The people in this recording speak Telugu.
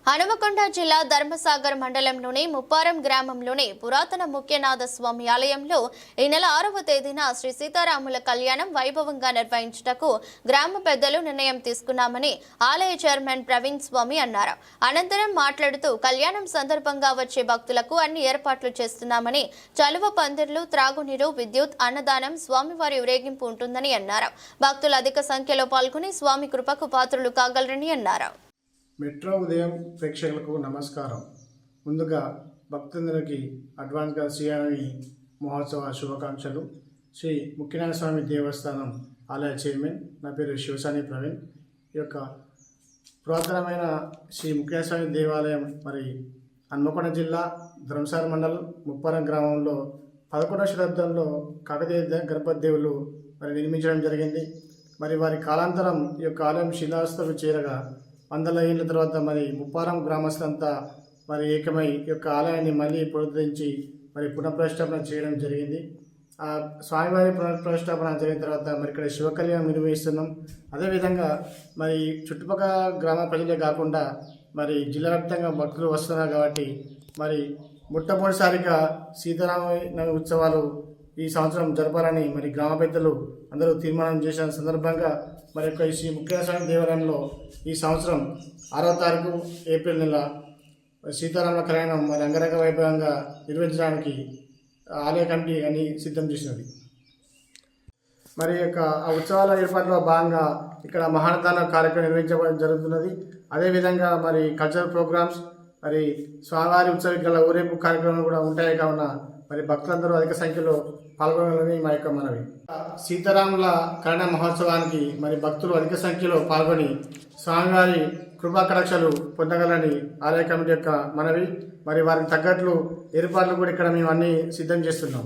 హనుమకొండ జిల్లా ధర్మసాగర్ మండలంలోని ముప్పారం గ్రామంలోని పురాతన ముఖ్యనాథ స్వామి ఆలయంలో ఈ నెల 6వ తేదీన శ్రీ సీతారాముల కళ్యాణం వైభవంగా నిర్వహించుటకు గ్రామ పెద్దలు నిర్ణయం తీసుకున్నామని ఆలయ చైర్మన్ ప్రవీణ్ స్వామి అన్నారు. అనంతరం మాట్లాడుతూ కళ్యాణం సందర్భంగా వచ్చే భక్తులకు అన్ని ఏర్పాట్లు చేస్తున్నామని, చలువ పందిర్లు, త్రాగునీరు, విద్యుత్, అన్నదానం, స్వామివారి ఊరేగింపు ఉంటుందని అన్నారు. భక్తులు అధిక సంఖ్యలో పాల్గొని స్వామి కృపకు పాత్రులు కాగలరని అన్నారు. మెట్రో ఉదయం ప్రేక్షకులకు నమస్కారం. ముందుగా భక్తులందరికీ అడ్వాన్స్గా శ్రీరామి మహోత్సవ శుభాకాంక్షలు. శ్రీ ముఖ్యనాథ స్వామి దేవస్థానం ఆలయ చైర్మన్, నా పేరు శివసాని ప్రవీణ్. ఈ యొక్క పురాతనమైన శ్రీ ముఖ్యనాథ స్వామి దేవాలయం మరి హన్మకొండ జిల్లా ధర్మసాగర్ మండలం ముప్పారం గ్రామంలో 11వ శతాబ్దంలో కాకతీయ గణపతి దేవులు మరి నిర్మించడం జరిగింది. మరి వారి కాలాంతరం ఈ యొక్క ఆలయం శిలాస్తకు చేరగా 100 ఏళ్ళ తర్వాత మరి ముప్పారం గ్రామస్తులంతా మరి ఏకమై ఈ యొక్క ఆలయాన్ని మళ్ళీ పునరుద్ధరించి మరి పునఃప్రతిష్టాపన చేయడం జరిగింది. ఆ స్వామివారి పునఃప్రతిష్టాపన జరిగిన తర్వాత మరి ఇక్కడ శివ కళ్యాణం నిర్వహిస్తున్నాం. అదేవిధంగా మరి చుట్టుపక్కల గ్రామ ప్రజలే కాకుండా మరి జిల్లా వ్యాప్తంగా భక్తులు వస్తున్నారు కాబట్టి మరి మొట్టమొదటిసారిగా సీతారామ ఉత్సవాలు ఈ సంవత్సరం జరపాలని మరి గ్రామ పెద్దలు అందరూ తీర్మానం చేసిన సందర్భంగా మరి యొక్క శ్రీ ముఖ్యనాథ స్వామి దేవాలయంలో ఈ సంవత్సరం 6వ తారీఖు ఏప్రిల్ నెల సీతారాముల కళ్యాణం మరి అంగరంగ వైభవంగా నిర్వహించడానికి ఆలయ కమిటీ అని సిద్ధం చేసినది. మరి యొక్క ఆ ఉత్సవాల ఏర్పాటులో భాగంగా ఇక్కడ మహానదాన కార్యక్రమం నిర్వహించడం జరుగుతున్నది. అదేవిధంగా మరి కల్చరల్ ప్రోగ్రామ్స్, మరి స్వామివారి ఉత్సవికల ఊరేగింపు కార్యక్రమాలు కూడా ఉంటాయి. కావున మరి భక్తులందరూ అధిక సంఖ్యలో పాల్గొనాలని మా యొక్క మనవి. సీతారాముల కళ్యాణ మహోత్సవానికి మరి భక్తులు అధిక సంఖ్యలో పాల్గొని స్వామివారి కృపా కటాక్షాలు పొందగలని ఆలయ కమిటీ యొక్క మనవి. మరి వారికి తగ్గట్లు ఏర్పాట్లు కూడా ఇక్కడ మేము అన్ని సిద్ధం చేస్తున్నాం.